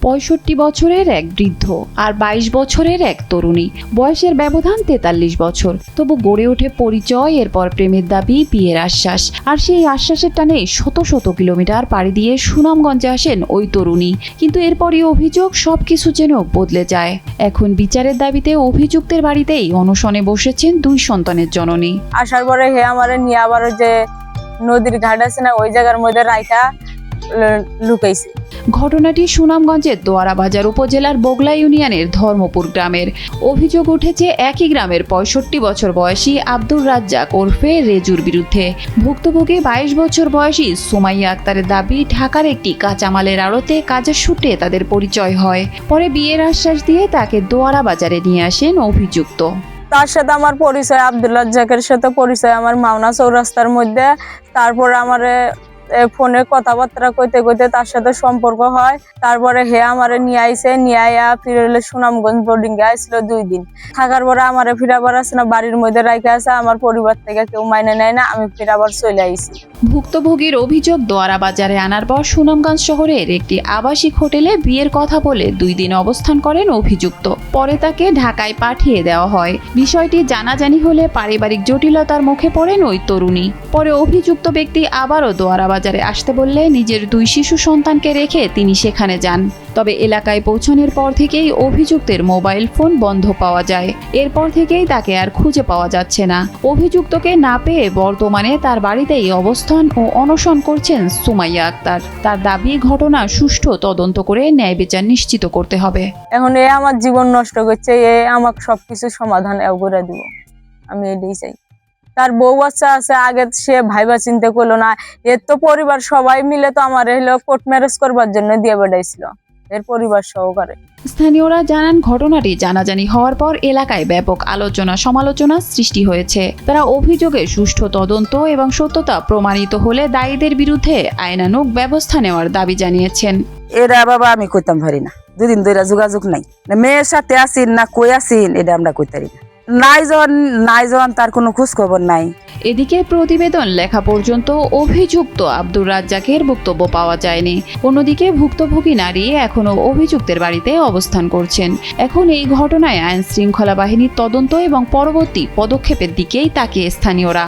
65 বছরের এক বৃদ্ধ আর 22 বছরের এক তরুণী। বয়সের ব্যবধান 43 বছর, তবু গড়ে ওঠে পরিচয়, এরপর প্রেমের দাবি, বিয়ের আশ্বাস। আর সেই আশ্বাসের টানে শত শত কিলোমিটার পাড়ি দিয়ে সুনামগঞ্জে আসেন ওই তরুণী। কিন্তু এরপরই অভিযোগ সবকিছু যেন বদলে যায়। এখন বিচারের দাবিতে অভিযুক্তের বাড়িতেই অনশনে বসেছেন 2 সন্তানের জননী। আসার পরে হে আমারে নিয়ে আবার যে নদীর ঘাট আছে না, ওই জায়গার মধ্যে রাইখা লুকাইছে। ঘটনাটি সুনামগঞ্জের দোয়ারা বাজার উপজেলার বগলা ইউনিয়নের ধর্মপুর গ্রামের। অভিযোগ উঠেছে একই গ্রামের 65 বছর বয়সী আব্দুর রাজ্জাক ওরফে রেজুর বিরুদ্ধে। ভুক্তভোগী 22 বছর বয়সী সুমাইয়া আক্তারের দাবি, ঢাকার একটি কাঁচামালের আড়তে কাজের সূত্রে তাদের পরিচয় হয়। পরে বিয়ের আশ্বাস দিয়ে তাকে দোয়ারা বাজারে নিয়ে আসেন অভিযুক্ত। তার সাথে আমার পরিচয়, আব্দুল রাজ্জাকের সাথে পরিচয় আমার মাওনা চৌরাস্তার মধ্যে। তারপরে আমার ফোনে কথাবার্তা কইতে কইতে তার সাথে সম্পর্ক হয়। তারপরে হে আমারে নিয়ে আইছে, নিয়ে আইয়া ফিরে সুনামগঞ্জ বোর্ডিং এ আসছিল 2 দিন থাকার পরে আমারে ফিরাবার আছে না বাড়ির মধ্যে রাখা আছে। আমার পরিবার থেকে কেউ মাইনে নেয় না, আমি ফিরাবার চলে আইছি। ভুক্তভোগীর অভিযোগ, দোয়ারা বাজারে আনার পর সুনামগঞ্জ শহরের একটি আবাসিক হোটেলে বিয়ের কথা বলে 2 দিন অবস্থান করেন অভিযুক্ত। পরে তাকে ঢাকায় পাঠিয়ে দেওয়া হয়। বিষয়টি জানাজানি হলে পারিবারিক জটিলতার মুখে পড়েন ওই তরুণী। পরে অভিযুক্ত ব্যক্তি আবারও দোয়ারা বাজারে আসতে বললে নিজের 2 শিশু সন্তানকে রেখে তিনি সেখানে যান। তবে এলাকায় পৌঁছানোর পর থেকেই অভিযুক্তের মোবাইল ফোন বন্ধ পাওয়া যায়। এরপর থেকেই তাকে আর খুঁজে পাওয়া যাচ্ছে না। অভিযুক্তকে না পেয়ে বর্তমানে তার বাড়িতেই অবস্থান ও অনশন করছেন সুমাইয়া আক্তার। তার দাবি, ঘটনা সুষ্ঠু তদন্ত করে ন্যায় বিচার নিশ্চিত করতে হবে। এখন আমার জীবন নষ্ট করছে, আমাকে সবকিছু সমাধান করে দিব, আমি এটাই চাই। তার বউ বাচ্চা আছে, আগে সে ভাইবা চিন্তা করলো না। এর তো পরিবার সবাই মিলে তো আমার কোর্ট ম্যারেজ করবার জন্য দিয়ে বেড়াইছিল, এর পরিবার সহকারে। স্থানীয়রা জানান, ঘটনাটি জানাজানি হওয়ার পর এলাকায় ব্যাপক আলোচনা সমালোচনা সৃষ্টি হয়েছে। তারা অভিযোগের সুষ্ঠু তদন্ত এবং সত্যতা প্রমাণিত হলে দায়ীদের বিরুদ্ধে আইনানুগ ব্যবস্থা নেওয়ার দাবি জানিয়েছেন। এরা বাবা আমি কইতাম পারি না, 2 দিন ধরে যোগাযোগ নাই, মেয়ের সাথে আসিন না কই আসিন এটা আমরা কইতে পারি না। নাই জন তার কোনো খোঁজ খবর নাই। এদিকে প্রতিবেদন লেখা পর্যন্ত অভিযুক্ত আব্দুর রাজ্জাকের বক্তব্য পাওয়া যায়নি। অন্যদিকে ভুক্তভোগী নারী এখনও অভিযুক্তের বাড়িতে অবস্থান করছেন। এখন এই ঘটনায় আইন শৃঙ্খলা বাহিনীর তদন্ত এবং পরবর্তী পদক্ষেপের দিকেই তাকিয়ে স্থানীয়রা।